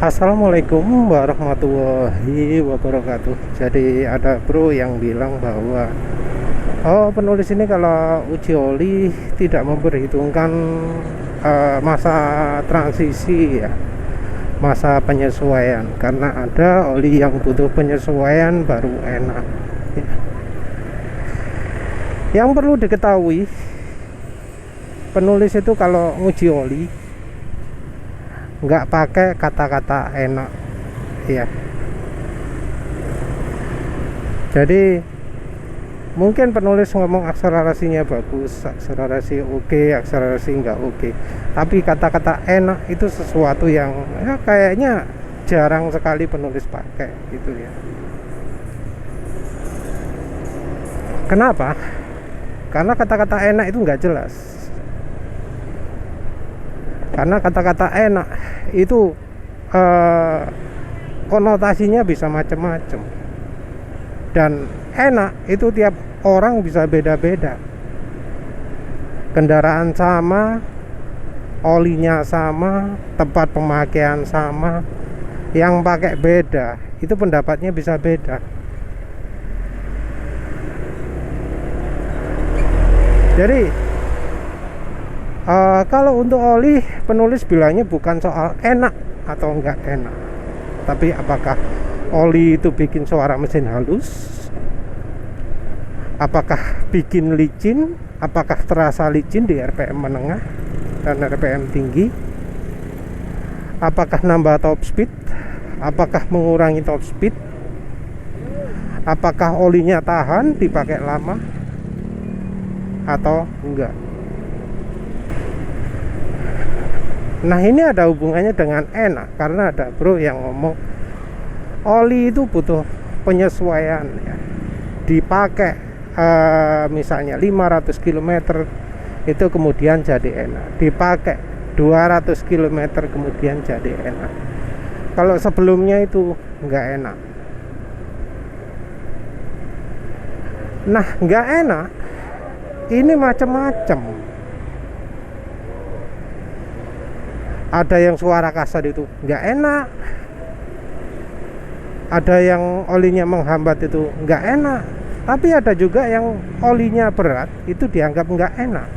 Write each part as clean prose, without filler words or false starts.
Assalamualaikum warahmatullahi wabarakatuh. Jadi ada bro yang bilang bahwa penulis ini kalau uji oli tidak memperhitungkan masa transisi ya, masa penyesuaian, karena ada oli yang butuh penyesuaian baru enak ya. Yang perlu diketahui, penulis itu kalau uji oli nggak pakai kata-kata enak ya. Jadi mungkin penulis ngomong akselerasinya bagus, akselerasi oke, akselerasi nggak oke, tapi kata-kata enak itu sesuatu yang ya, kayaknya jarang sekali penulis pakai gitu ya. Kenapa? Karena kata-kata enak itu nggak jelas. Karena kata-kata enak itu konotasinya bisa macam-macam, dan enak itu tiap orang bisa beda-beda. Kendaraan sama, olinya sama, tempat pemakaian sama, yang pakai beda, itu pendapatnya bisa beda. Jadi kalau untuk oli, penulis bilangnya bukan soal enak atau enggak enak, tapi apakah oli itu bikin suara mesin halus, apakah bikin licin, apakah terasa licin di RPM menengah dan RPM tinggi, apakah nambah top speed, apakah mengurangi top speed, apakah olinya tahan dipakai lama atau enggak. Nah, ini ada hubungannya dengan enak, karena ada bro yang ngomong oli itu butuh penyesuaian ya. Dipakai misalnya 500 km itu kemudian jadi enak, dipakai 200 km kemudian jadi enak. Kalau sebelumnya itu nggak enak. Nah, nggak enak ini macam-macam. Ada yang suara kasar itu nggak enak, ada yang olinya menghambat itu nggak enak, tapi ada juga yang olinya berat itu dianggap nggak enak.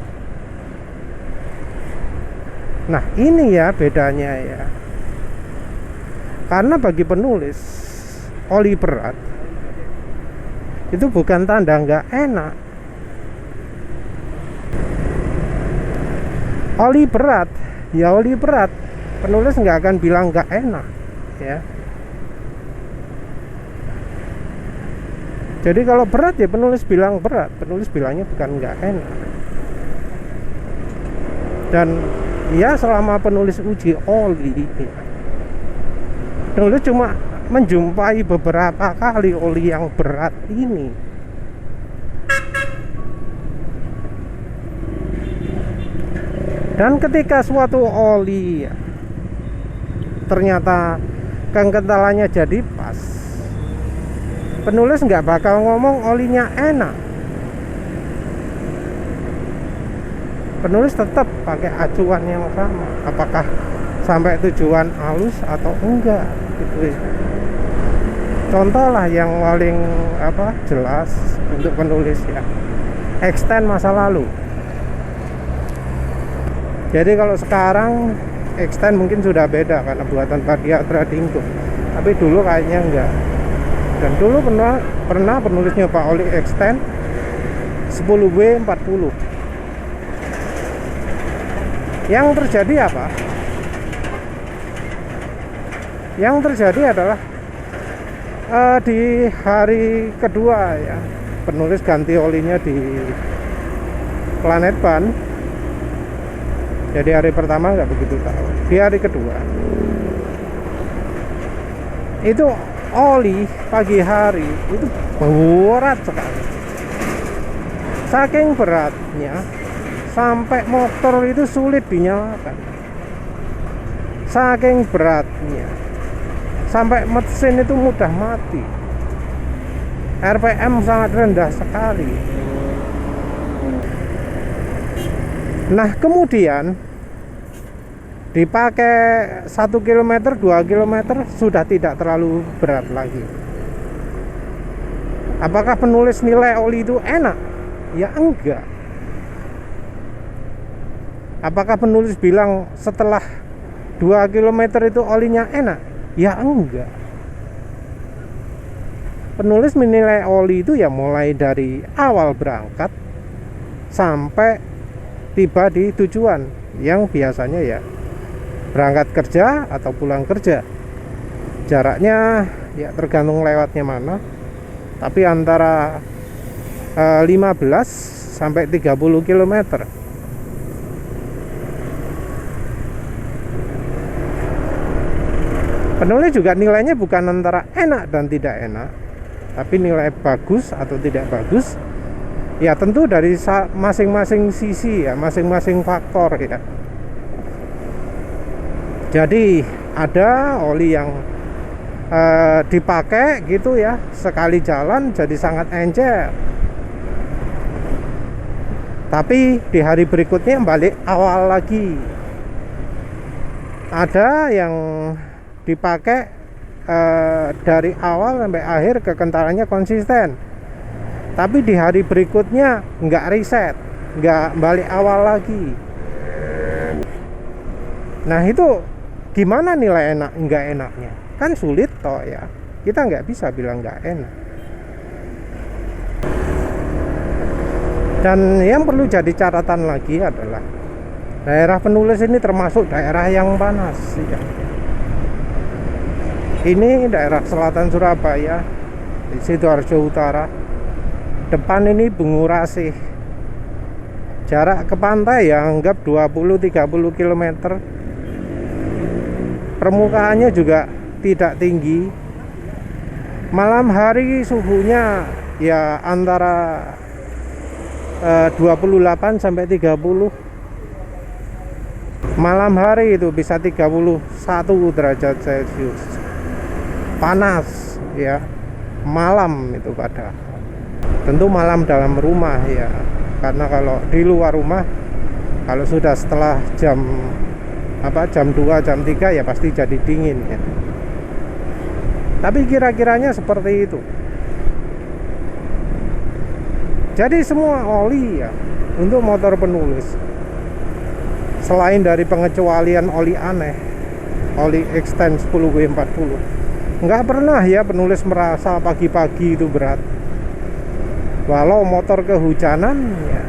Nah, ini ya bedanya ya. Karena bagi penulis, oli berat itu bukan tanda nggak enak. Oli berat ya, oli berat, penulis nggak akan bilang nggak enak ya. Jadi kalau berat ya penulis bilang berat, penulis bilangnya bukan nggak enak. Dan ya selama penulis uji oli ya, penulis cuma menjumpai beberapa kali oli yang berat ini. Dan ketika suatu oli ya, ternyata kekentalannya jadi pas, penulis nggak bakal ngomong olinya enak. Penulis tetap pakai acuan yang sama, apakah sampai tujuan halus atau enggak gitu ya. Contoh lah yang paling jelas untuk penulis ya, extend masa lalu. Jadi kalau sekarang extend mungkin sudah beda karena buatan Padia Tradingco, tapi dulu kayaknya enggak. Dan dulu pernah penulisnya Pak Oli extend 10W40. Yang terjadi apa? Yang terjadi adalah di hari kedua ya, penulis ganti olinya di Planet Ban. Jadi hari pertama nggak begitu tahu, di hari kedua itu oli pagi hari itu berat sekali. Saking beratnya sampai motor itu sulit dinyalakan. Saking beratnya sampai mesin itu mudah mati. RPM sangat rendah sekali. Nah, kemudian dipakai 1 km 2 km sudah tidak terlalu berat lagi. Apakah penulis nilai oli itu enak? Ya enggak. Apakah penulis bilang setelah 2 km itu olinya enak? Ya enggak. Penulis menilai oli itu ya mulai dari awal berangkat sampai tiba di tujuan, yang biasanya ya berangkat kerja atau pulang kerja. Jaraknya ya tergantung lewatnya mana, tapi antara 15 sampai 30 km. Penulis juga nilainya bukan antara enak dan tidak enak, tapi nilai bagus atau tidak bagus ya tentu dari masing-masing sisi ya, masing-masing faktor ya. Jadi ada oli yang dipakai gitu ya, sekali jalan jadi sangat encer, tapi di hari berikutnya balik awal lagi. Ada yang dipakai dari awal sampai akhir kekentalannya konsisten, tapi di hari berikutnya nggak reset, nggak balik awal lagi. Nah itu gimana nilai enak nggak enaknya? Kan sulit toh ya, kita nggak bisa bilang nggak enak. Dan yang perlu jadi catatan lagi adalah daerah penulis ini termasuk daerah yang panas ya. Ini daerah selatan Surabaya, di Sidoarjo Utara. Depan ini Bungurasih. Jarak ke pantai ya anggap 20-30 km. Permukaannya juga tidak tinggi. Malam hari suhunya ya antara 28 sampai 30. Malam hari itu bisa 31 derajat Celcius. Panas ya. Malam itu pada. Tentu malam dalam rumah ya. Karena kalau di luar rumah, kalau sudah setelah jam 2, jam 3 ya pasti jadi dingin ya. Tapi kira-kiranya seperti itu. Jadi semua oli ya untuk motor penulis, selain dari pengecualian oli aneh, oli X10 10W40, nggak pernah ya penulis merasa pagi-pagi itu berat. Walau motor kehujanan ya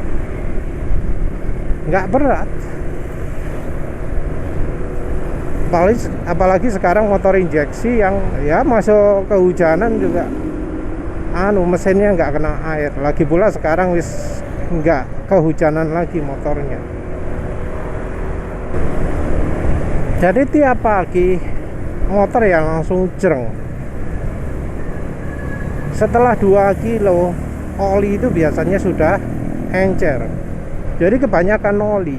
nggak berat. Apalagi sekarang motor injeksi yang ya masuk kehujanan juga mesinnya nggak kena air. Lagi pula sekarang wis nggak kehujanan lagi motornya. Jadi tiap pagi motor ya langsung jreng. Setelah 2 kilo oli itu biasanya sudah encer. Jadi kebanyakan oli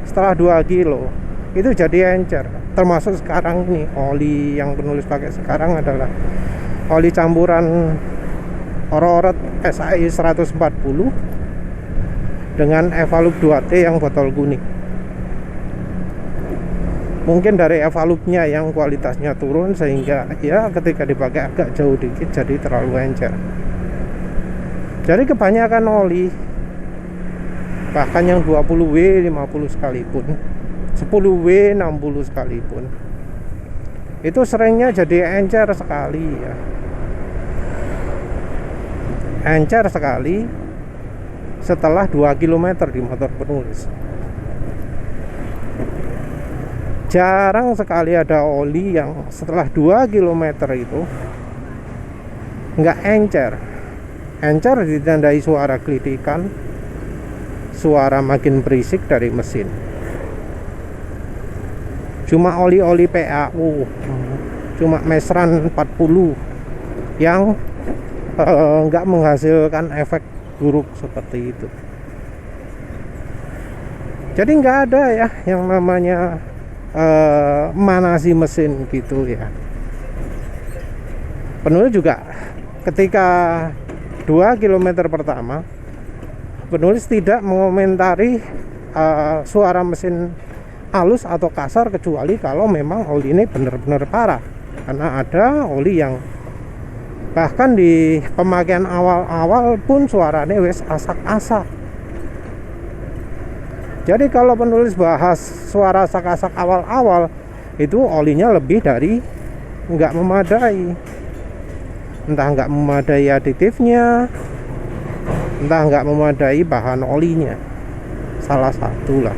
setelah 2 kilo itu jadi encer. Termasuk sekarang ini oli yang penulis pakai sekarang adalah oli campuran Oro-Oret SAI 140 dengan Evalup 2T yang botol kuning. Mungkin dari Evalupnya yang kualitasnya turun sehingga ya ketika dipakai agak jauh dikit jadi terlalu encer. Jadi kebanyakan oli, bahkan yang 20W 50 sekalipun, 10W 60 sekalipun, itu seringnya jadi encer sekali ya. Encer sekali setelah 2 km di motor penulis. Jarang sekali ada oli yang setelah 2 km itu nggak encer. Encer ditandai suara gelitikan, suara makin berisik dari mesin. Cuma oli-oli PAU, cuma Mesran 40 yang nggak menghasilkan efek buruk seperti itu. Jadi nggak ada ya yang namanya manasi mesin gitu ya. Penulis juga ketika 2 km pertama, penulis tidak mengomentari suara mesin halus atau kasar, kecuali kalau memang oli ini benar-benar parah. Karena ada oli yang bahkan di pemakaian awal-awal pun suaranya wes asak-asak. Jadi kalau penulis bahas suara asak-asak awal-awal, itu olinya lebih dari nggak memadai. Entah nggak memadai aditifnya, entah nggak memadai bahan olinya, salah satu lah.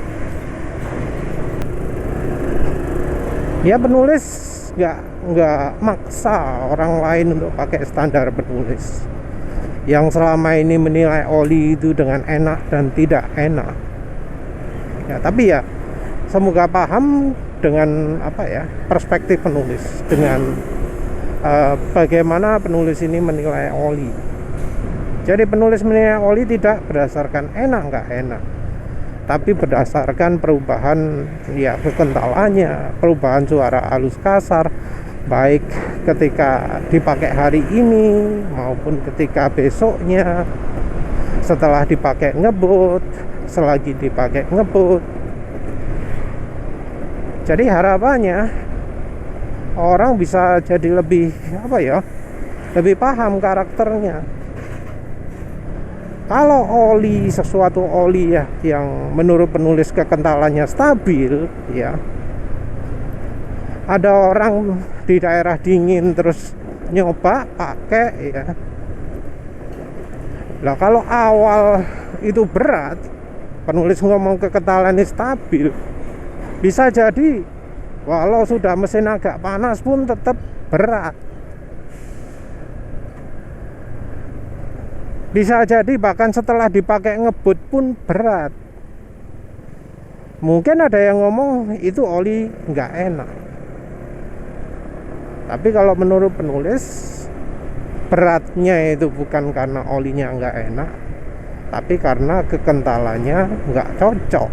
Ya penulis nggak maksa orang lain untuk pakai standar penulis yang selama ini menilai oli itu dengan enak dan tidak enak. Ya, tapi ya semoga paham dengan apa ya, perspektif penulis, dengan bagaimana penulis ini menilai oli. Jadi penulis menilai oli tidak berdasarkan enak nggak enak, tapi berdasarkan perubahan ya kekentalannya, perubahan suara halus kasar, baik ketika dipakai hari ini maupun ketika besoknya, setelah dipakai ngebut, selagi dipakai ngebut. Jadi harapannya orang bisa jadi lebih apa ya, lebih paham karakternya. Kalau oli, sesuatu oli ya yang menurut penulis kekentalannya stabil ya, ada orang di daerah dingin terus nyoba pakai ya. Lah kalau awal itu berat, penulis ngomong kekentalannya stabil, bisa jadi walau sudah mesin agak panas pun tetap berat. Bisa jadi bahkan setelah dipakai ngebut pun berat. Mungkin ada yang ngomong itu oli nggak enak. Tapi kalau menurut penulis, beratnya itu bukan karena olinya nggak enak, tapi karena kekentalannya nggak cocok.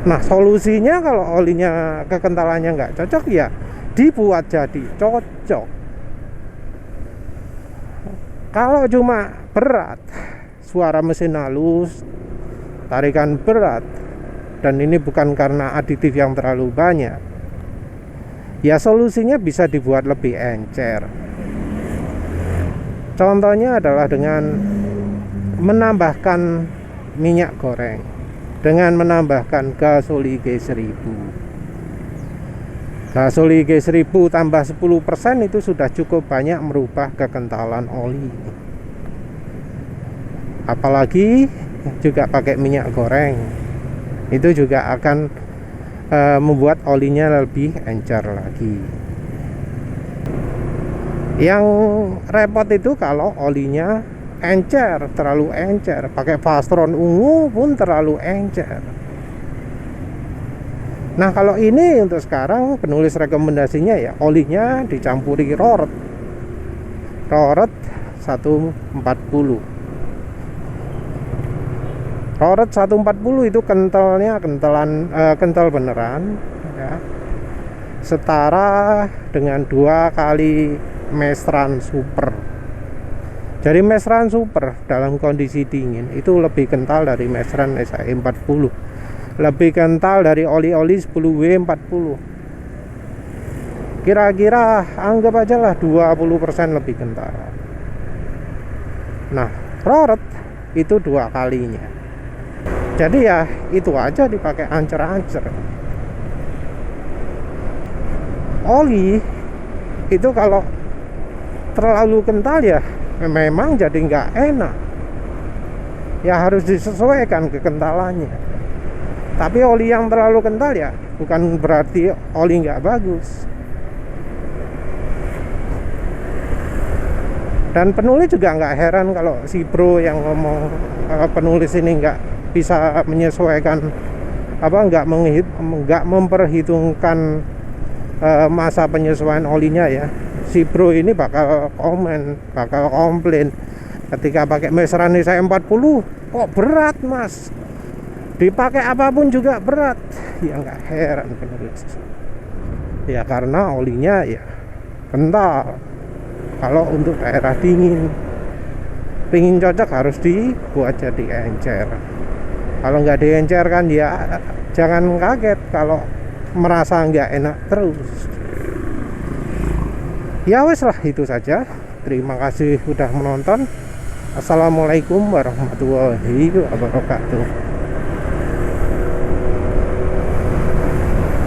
Nah solusinya kalau olinya kekentalannya nggak cocok, ya dibuat jadi cocok. Kalau cuma berat, suara mesin halus, tarikan berat, dan ini bukan karena aditif yang terlalu banyak, ya solusinya bisa dibuat lebih encer. Contohnya adalah dengan menambahkan minyak goreng, dengan menambahkan gasoli G1000. Gasoli G1000 tambah 10% itu sudah cukup banyak merubah kekentalan oli. Apalagi juga pakai minyak goreng, itu juga akan membuat olinya lebih encer lagi. Yang repot itu kalau olinya encer, terlalu encer. Pakai Fastron ungu pun terlalu encer. Nah kalau ini untuk sekarang penulis rekomendasinya ya olinya dicampuri roret 140. Roret 140 itu kentalnya kental beneran ya, setara dengan 2 kali Mesran Super. Jadi Mesran Super dalam kondisi dingin itu lebih kental dari Mesran SAE 40, lebih kental dari oli-oli 10W40. Kira-kira anggap aja lah 20% lebih kental. Nah roret itu 2 kalinya. Jadi ya itu aja dipakai ancer-ancer. Oli itu kalau terlalu kental ya memang jadi nggak enak. Ya harus disesuaikan kekentalannya. Tapi oli yang terlalu kental ya bukan berarti oli nggak bagus. Dan penulis juga nggak heran kalau si bro yang ngomong penulis ini nggak bisa menyesuaikan nggak memperhitungkan masa penyesuaian olinya ya. Si bro ini bakal komplain ketika pakai Mesran SAE 40, kok berat mas, dipakai apapun juga berat. Ya nggak heran penulis ya, karena olinya ya kental. Kalau untuk daerah dingin pingin cocok harus dibuat jadi encer. Kalau nggak diencerkan ya jangan kaget kalau merasa nggak enak terus. Ya wes lah, itu saja. Terima kasih sudah menonton. Assalamualaikum warahmatullahi wabarakatuh.